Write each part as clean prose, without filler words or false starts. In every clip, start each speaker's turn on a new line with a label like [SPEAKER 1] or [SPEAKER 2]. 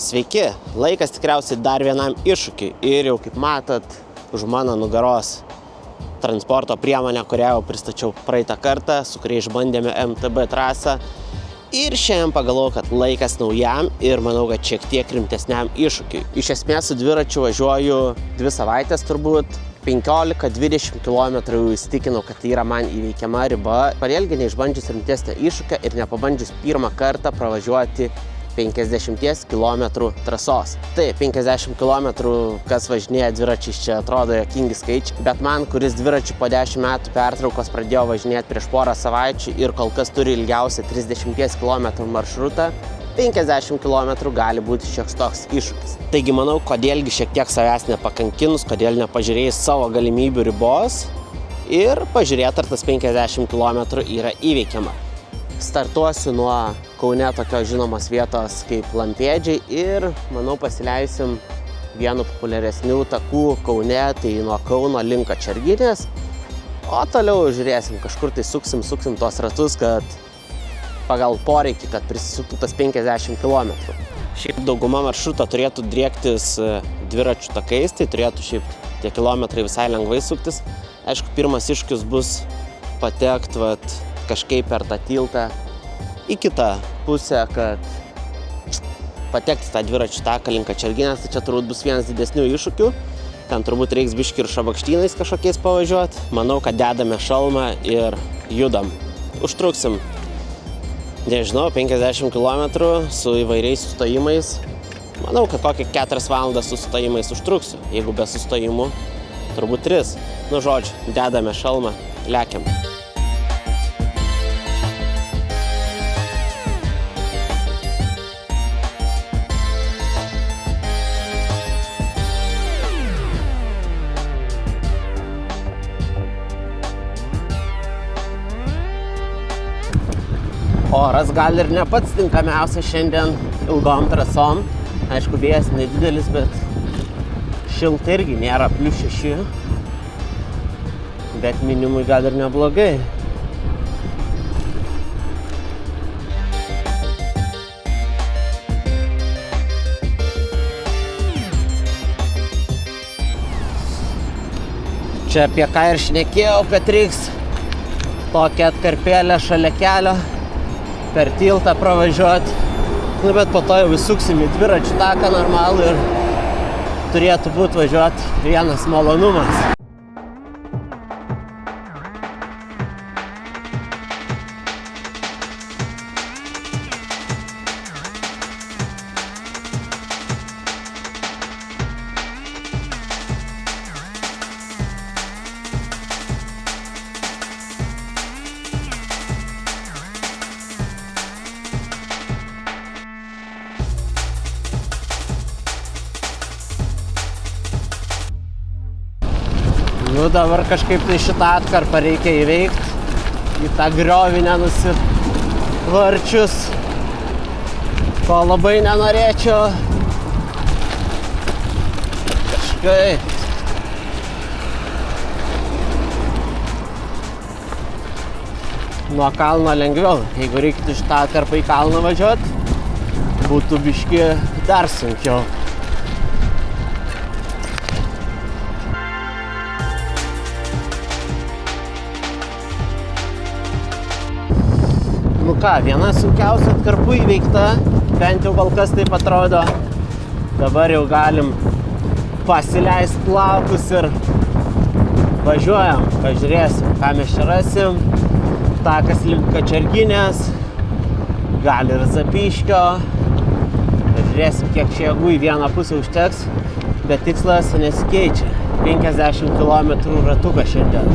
[SPEAKER 1] Sveiki, laikas tikriausiai dar vienam iššūkiui ir jau kaip matot už mano nugaros transporto priemonę, kurią jau pristačiau praeitą kartą, su kuria išbandėme MTB trasą. Ir šiandien pagalvojau, kad laikas naujam ir manau, kad šiek tiek rimtesniam iššūkiui. Iš esmės su dviračiu važiuoju 2 savaitės turbūt, 15-20 km įsitikinau, kad tai yra man įveikiama riba. Pailgi neišbandžius rimtesnio iššūkio ir nepabandžius pirmą kartą pravažiuoti 50 km trasos. Taip, 50 km, kas važinėja dviračiais, čia atrodo jokingi skaičiai, bet man, kuris dviračių po 10 metų pertraukos pradėjo važinėti prieš porą savaičių ir kol kas turi ilgiausią 30 km maršrutą, 50 km gali būti šioks toks iššūkis. Taigi manau, kodėlgi šiek tiek savęs nepakankinus, kodėl nepažiūrėjus savo galimybių ribos ir pažiūrėti, ar tas 50 km yra įveikiama. Startuosiu nuo Kaune tokios žinomos vietos kaip Lampėdžiai ir, manau, pasileisim vienu populiaresnių takų Kaune, tai nuo Kauno link Kačerginės, o toliau žiūrėsim, kažkur tai suksim tos ratus, kad pagal poreikį, kad prisisuktų tas 50 km. Šiaip dauguma maršruto turėtų driektis dviračių takais, tai turėtų šiaip tie kilometrai visai lengvai suktis. Aišku, pirmas iššūkis bus patekti kažkaip per tą tiltą į kitą pusę, kad patekti tą dviračių taką link Kačerginės, tai čia turbūt bus vienas didesnių iššūkių. Ten turbūt reiks biškį ir šabakštynais kažkokiais pavažiuoti. Manau, kad dedame šalmą ir judam. Užtruksim, nežinau, 50 km su įvairiais sustojimais. Manau, kad kokią 4 valandas su sustojimais užtruksiu. Jeigu be sustojimų, turbūt 3. Nu, žodžiu, dedame šalmą, lekiam. Oras gal ir ne pats tinkamiausias šiandien ilgom trasom. Aišku, vėjas nedidelis, bet šilta irgi nėra +6. Bet minimui gal ir neblogai. Čia apie ką ir šnekėjau, kad reiks tokią atkarpėlę šalia kelio per tiltą pravažiuoti. Nu, bet po to jau įsuksim į dviračių taką normalų ir turėtų būti važiuoti vienas malonumas. Nu, dabar kažkaip tai šitą atkarpą reikia įveikti, į tą griovį nenusivarčius, ko labai nenorėčiau. Kažkaip. Nuo kalno lengviau, jeigu reiktų šitą atkarpą į kalną važiuoti, būtų biškį dar sunkiau. Nu ką, viena sunkiausia atkarpų įveikta, bent jau kol kas taip atrodo. Dabar jau galim pasileisti plaukus ir važiuojam, pažiūrėsim, ką mes čia rasim. Takas link Kačerginės, gal ir Zapyškio. Pažiūrėsim, kiek čia jėgų į vieną pusę užteks, bet tikslas nesikeičia. 50 km ratuką šiandien.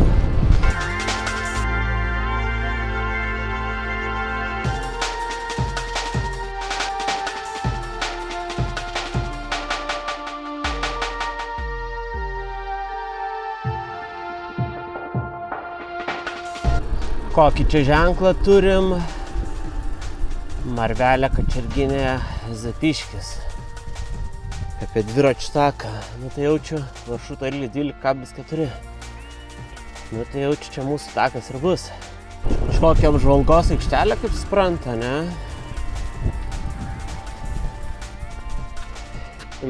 [SPEAKER 1] Kokį čia ženklą turim? Marvelė Kačerginė Zapyškis. Apie dviračių taką. Nu tai jaučiu maršruto ilgį 12,4. Nu tai jaučiu čia mūsų takas ir bus. Kažkokia apžvalgos aikštelė, kaip supranta, ne?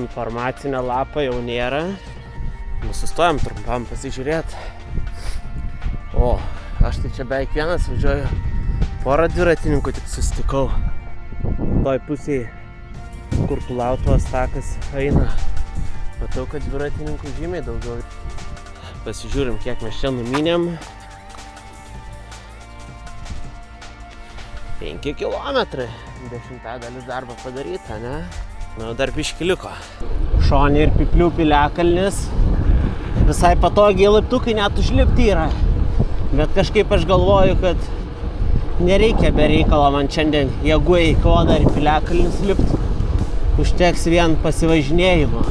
[SPEAKER 1] Informacinio lapo jau nėra. Sustojam trumpam pasižiūrėti. O, aš tai čia beveik vienas važiuoju. Porą dviratininkų tik susitikau. Toj pusėje, kur Kulautuos takas eina. Matau, kad dviratininkų žymiai daugiau. Pasižiūrim, kiek mes čia numynėm. 5 kilometrai. 10 dalis darbo padaryta, ne? Nu, dar biškį liko. Šonė ir Pyplių piliakalnis. Visai patogiai laiptukai net užlipti yra. Bet kažkaip aš galvoju, kad nereikia be reikalo man šiandien jėgų eikvo dar į piliakalnius lipti. Užteks vien pasivažinėjimo.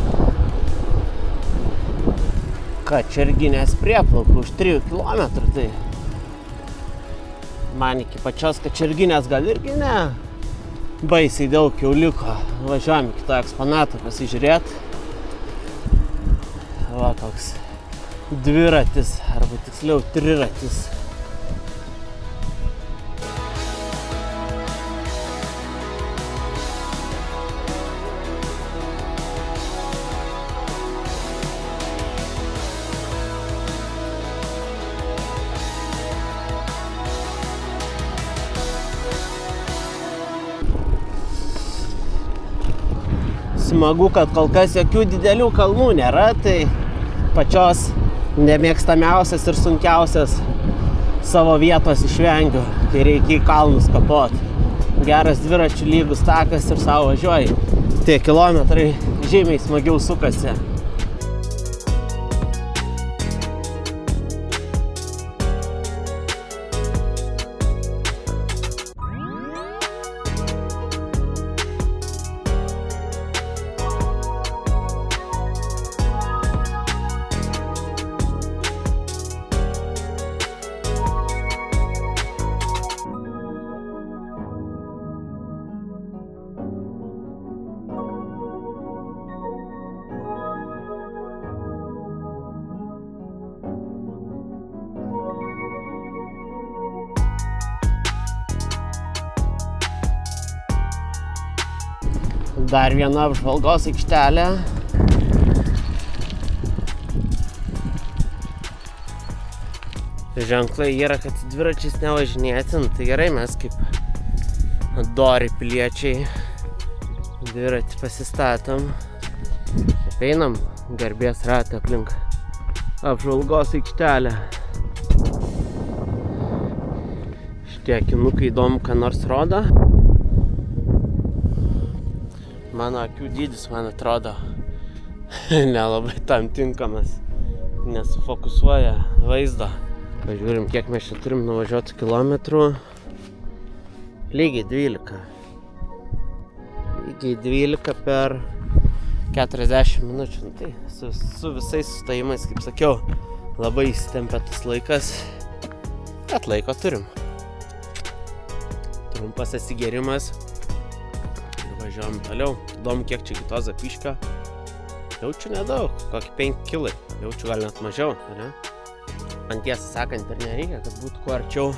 [SPEAKER 1] Kačerginės prieplaukų už 3 kilometrų, tai man iki pačios Kačerginės gal irgi ne. Baisiai daug jau liko. Važiuojam į kitą eksponatą pasižiūrėti. Va toks dviratis, arba tiksliau triratis. Smagu, kad kol kas jokių didelių kalnų nėra, tai pačios nemėgstamiausias ir sunkiausias savo vietos išvengiu, kai reikia į kalnus kapot. Geras dviračių lygus takas ir savo važiuoji. Tie kilometrai žymiai smagiau sukasi. Dar viena apžvalgos aikštelė. Ženklai yra, kad dviračiais nevažinėtin, tai gerai, mes kaip dori piliečiai dviratį pasistatom. Einam garbės ratą aplink apžvalgos aikštelę. Šitie akinukai įdomu, ką nors rodo. Mano akių dydis, man atrodo, nelabai tam tinkamas, nesufokusuoja vaizdo. Pažiūrim, kiek mes čia turim nuvažiuoti kilometrų. Lygiai 12. Lygiai 12 per 40 minučių. Tai su visais sustojimais, kaip sakiau, labai įsitempia tas laikas. Bet laiko turim. Trumpas atsigėrimas. Važiuojam toliau. Įdomu, kiek čia iki to Zapyškio. Jaučiu nedaug, kokį 5 kilai. Jaučiu gal net mažiau, ne? Man tiesą sakant ir nereikia, kad būtų kuo arčiau.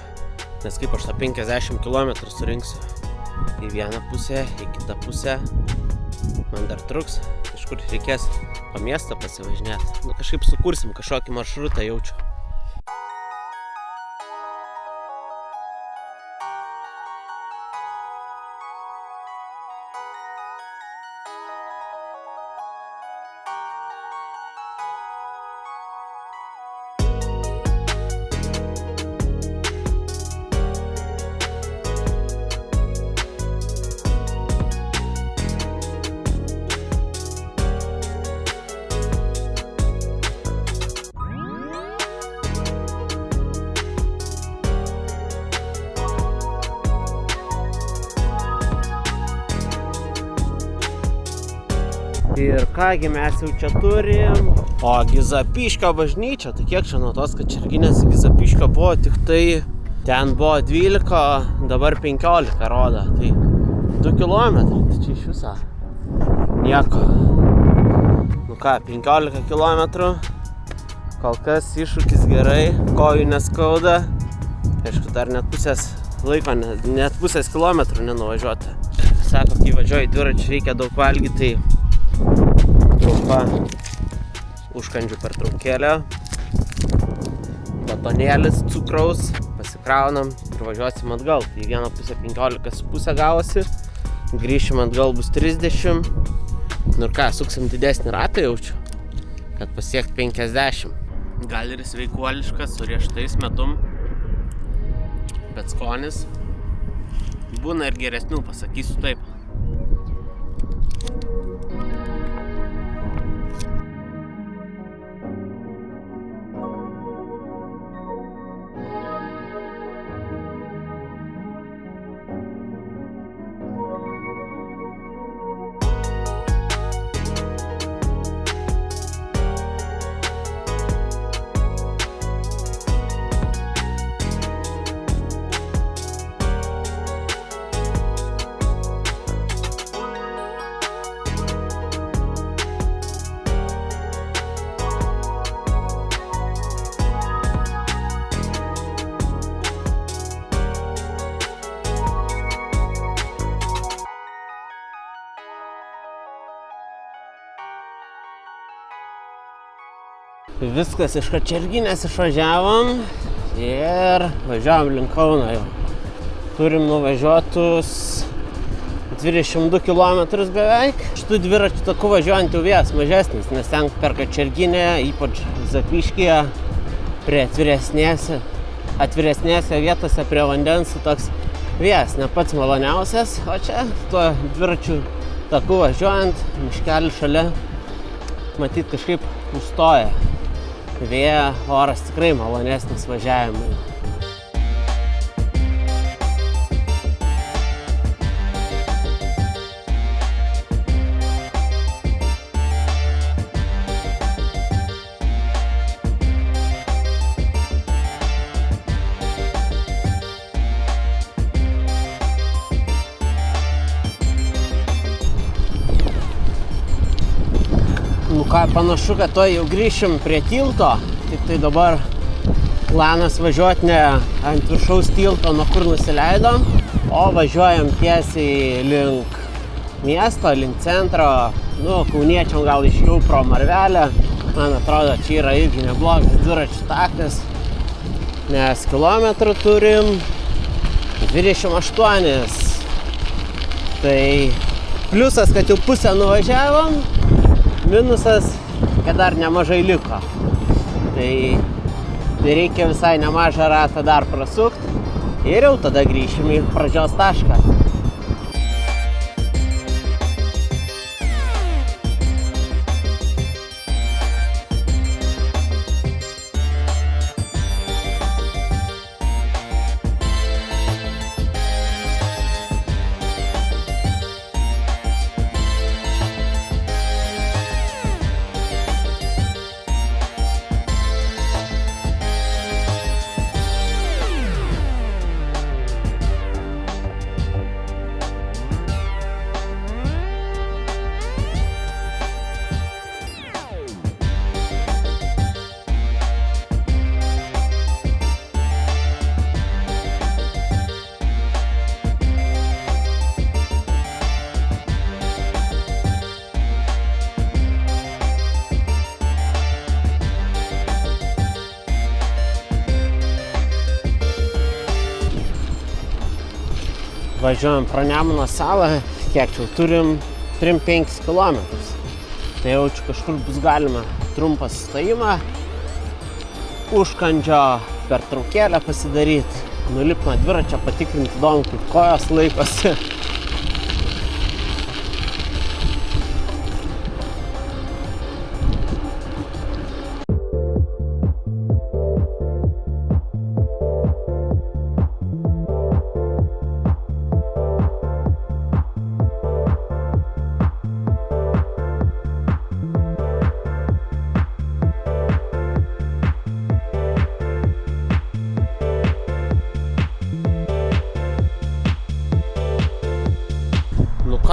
[SPEAKER 1] Nes kaip aš tą 50 km surinksiu į vieną pusę, į kitą pusę. Man dar truks. Kažkur reikės po miestą pasivažinėti. Nu, kažkaip sukursim kažkokį maršrutą, jaučiu. Ir kągi mes jau čia turim. Ogi Zapyškio bažnyčia, tai kiek čia nuo tos Kačerginės iki Zapyškio buvo, tik tai Ten buvo 12, dabar 15 rodo. Tai 2 kilometrai, tai čia iš viso nieko. Nu ką, 15 kilometrų. Kol kas iššūkis gerai, kojų neskauda. Aišku, dar net pusės laiko, net pusės kilometrų nenuvažiuoti. Sako, kai važiuoji dviračiu, reikia daug valgyti, tai trumpa užkandžių pertraukėlė. Batonėlis cukraus, pasikraunam ir važiuosim atgal. Tai vieną pusę 15,5 gavosi, grįšim atgal bus 30. Nu ir ką, suksim didesnį ratą jaučiu, kad pasiekt 50. Gal ir sveikuoliškas su rieštais medum, bet skonis būna ir geresnių, pasakysiu taip. Viskas iš Kačerginės išvažiavom ir važiavom link Kauno jau. Turim nuvažiuotus 22 km beveik. Šitų dviračių takų važiuojant jau vėjas mažesnis, nes ten per Kačerginę, ypač Zapyškyje, prie atviresnėse vietose prie vandens toks vėjas ne pats maloniausias, o čia tuo dviračių takų važiuojant, miškelį šalia, matyt kažkaip užstoja. Vėja, oras tikrai malonesnis važiavimui. Nu ką, panašu, kad to jau grįšim prie tilto, tik tai dabar planas važiuoti ne ant viršaus tilto, nuo kur nusileidom, o važiuojam tiesiai link miesto, link centro, nu, kauniečiam gal iškiau pro Marvelę. Man atrodo, čia yra irgi neblogas dviračių takas, nes kilometrų turim 28. Tai pliusas, kad jau pusę nuvažiavom, minusas, kad dar nemažai liko. Tai reikia visai nemažą ratą dar prasukti ir jau tada grįšim į pradžios tašką. Važiuojam pro Nemuno salą, kiek čia turim 3-5 km. Tai jau čia kažkur bus galima trumpą sustojimą, užkandžio pertraukėlę pasidaryti, nulipti nuo dviračio, patikrinti įdomu, kaip kojos laikosi.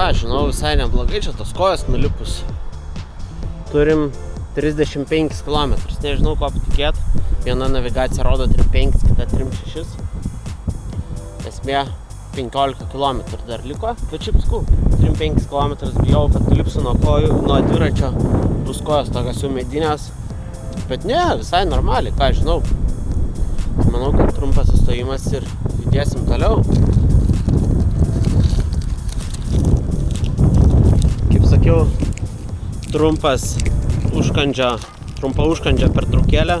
[SPEAKER 1] ką, žinau, visai neblogai, čia tos kojos nulipus. Turim 35 km, nežinau ko patikėt. Viena navigacija rodo 3,5, kita 3,6. Esmė 15 km dar liko, bet šiaip skau, 3,5 km bijau, kad nulipsiu nuo kojų, nuo dviračio, bus kojos tokios jau medinės. Bet ne, visai normaliai, ką žinau. Manau, kad trumpas sustojimas ir judėsim toliau. Kaip sakiau, trumpa užkandžio pertraukėlė.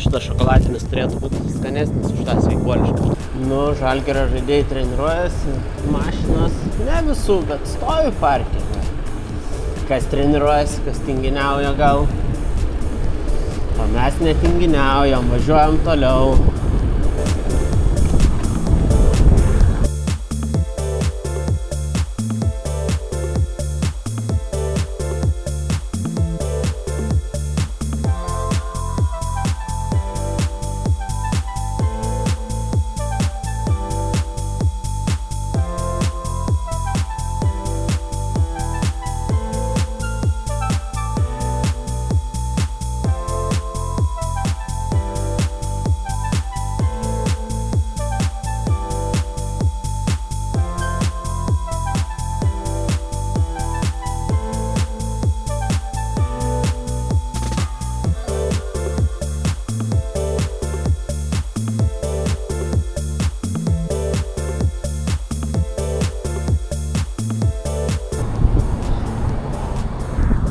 [SPEAKER 1] Šitas šokoladinis turėtų būti skanesnis už tą sveikuolišką. Žalgirio žaidėjai treniruojasi, mašinos, ne visų, bet stovi parke. Kas treniruojasi, kas tinginiauja gal. O mes netinginiaujam, važiuojam toliau.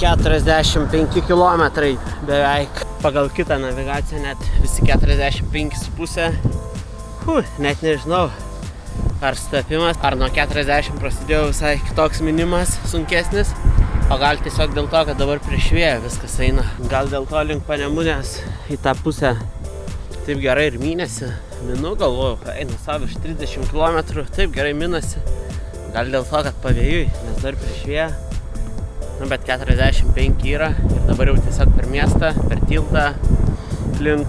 [SPEAKER 1] ...45 kilometrai beveik. Pagal kitą navigaciją net visi 45,5. Net nežinau, ar stapimas, ar nuo 40 prasidėjo visai kitoks minimas, sunkesnis. O gal tiesiog dėl to, kad dabar prieš vėją viskas eina. Gal dėl to link Panemunės į tą pusę taip gerai ir mynėsi. Minu, galvoju, einu savo iš 30 km, taip gerai minasi. Gal dėl to, kad pavėjui, nes dar prieš vėją. Bet 45 yra ir dabar jau tiesiog per miestą, per tiltą link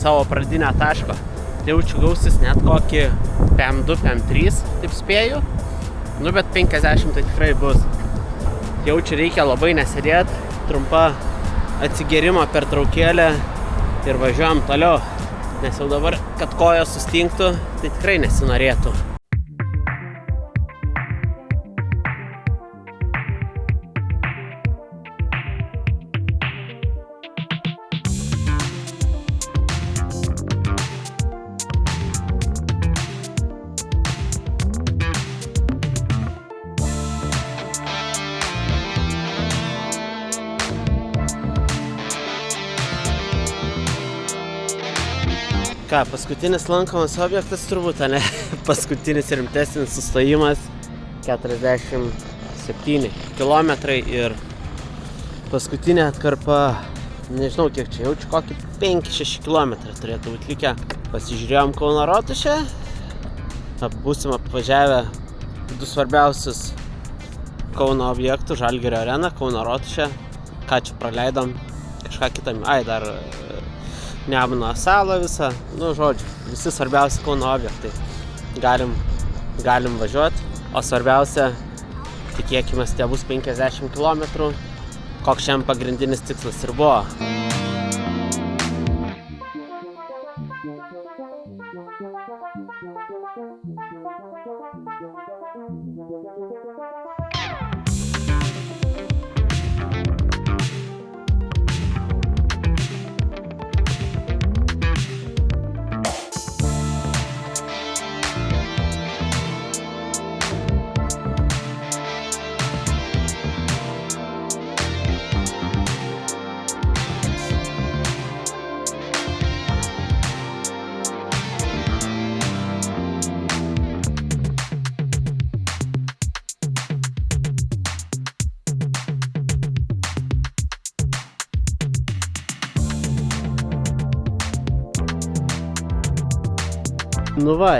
[SPEAKER 1] savo pradinio taško. Tai jaučiu gausis net kokį PM2, PM3, taip spėju. Bet 50 tai tikrai bus. Jaučiu reikia labai nesėdėti, trumpa atsigėrimo pertraukėlė ir važiuojam toliau. Nes jau dabar, kad kojos sustingtų, tai tikrai nesinorėtų. Ką, paskutinis lankomas objektas turbūt, ne? Paskutinis rimtesnis sustojimas 47 km ir paskutinė atkarpa, nežinau kiek čia, jaučiu kokį 5-6 km turėtų būti likę. Pasižiūrėjom Kauno rotušę, būsim apvažiavę du svarbiausius Kauno objektų, Žalgirio areną, Kauno rotušę. Ką čia praleidom, kažką kitą, dar Nemuno salą visą, žodžiu, visi svarbiausi Kauno objektai. Galim važiuoti, o svarbiausia, tikėkimės, tie bus 50 km, koks šiam pagrindinis tikslas ir buvo.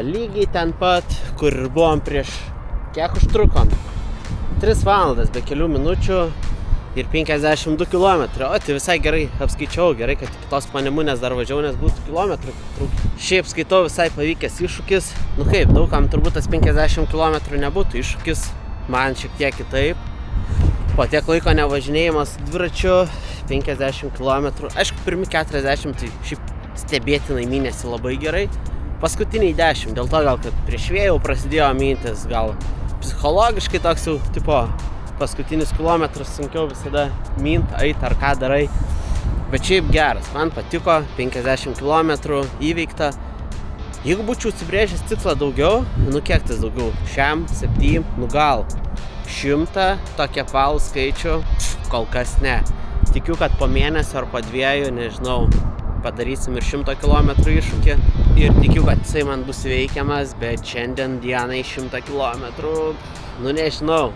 [SPEAKER 1] Lygiai ten pat, kur ir buvom prieš, kiek užtrukom? 3 valandas be kelių minučių ir 52 km. O tai visai gerai apskaičiau, gerai, kad iki tos Panemunės dar važiavau, nes būtų kilometrų trūk. Šiaip skaitau visai pavykęs iššūkis. Kaip, daugam turbūt tas 50 km nebūtų iššūkis, man šiek tiek kitaip. Po tiek laiko nevažinėjimas dviračiu, 50 km. Aišku, pirmi 40, tai šiaip stebėtinai mynėsi labai gerai. Paskutiniai 10, dėl to gal, kad prieš vėjau prasidėjo mintis, gal psichologiškai toks jau, tipo, paskutinis kilometras sunkiau visada mint, eit ar ką darai. Bet šiaip geras, man patiko, 50 km įveikta. Jeigu būčiau atsibrėžęs tikslą daugiau, nu kiek tas daugiau, 7, nu gal 100, tokie apvalų skaičių, kol kas ne. Tikiu, kad po mėnesio ar po 2, nežinau, padarysim ir 100 km iššūkį. Ir tikiu, kad jisai man bus veikiamas, bet šiandien dienai 100 km, nu nežinau.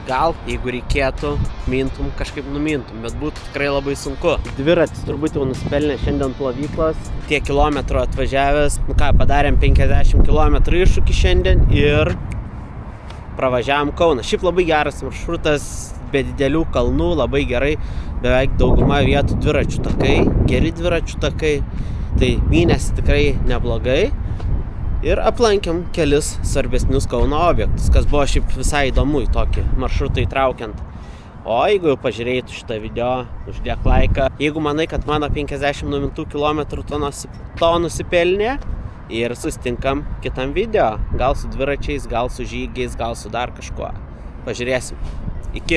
[SPEAKER 1] Gal, jeigu reikėtų, mintum, kažkaip numintum, bet būtų tikrai labai sunku. Dviratis turbūt jau nusipelnė šiandien plovyklos. Tiek kilometrų atvažiavęs, nu ką, padarėm 50 km iššūkį šiandien ir pravažiavom Kauną. Šiaip labai geras maršrutas, be didelių kalnų, labai gerai. Beveik dauguma vietų dviračių takai, geri dviračių takai. Tai mynėsi tikrai neblogai. Ir aplankėm kelis svarbesnius Kauno objektus, kas buvo šiaip visai įdomu į tokį maršrutą įtraukiant. O jeigu jau pažiūrėjai šitą video, uždėk laiką. Jeigu manai, kad mano 50 numintų kilometrų to nusipelnė, ir susitinkam kitam video. Gal su dviračiais, gal su žygiais, gal su dar kažkuo. Pažiūrėsim. Iki.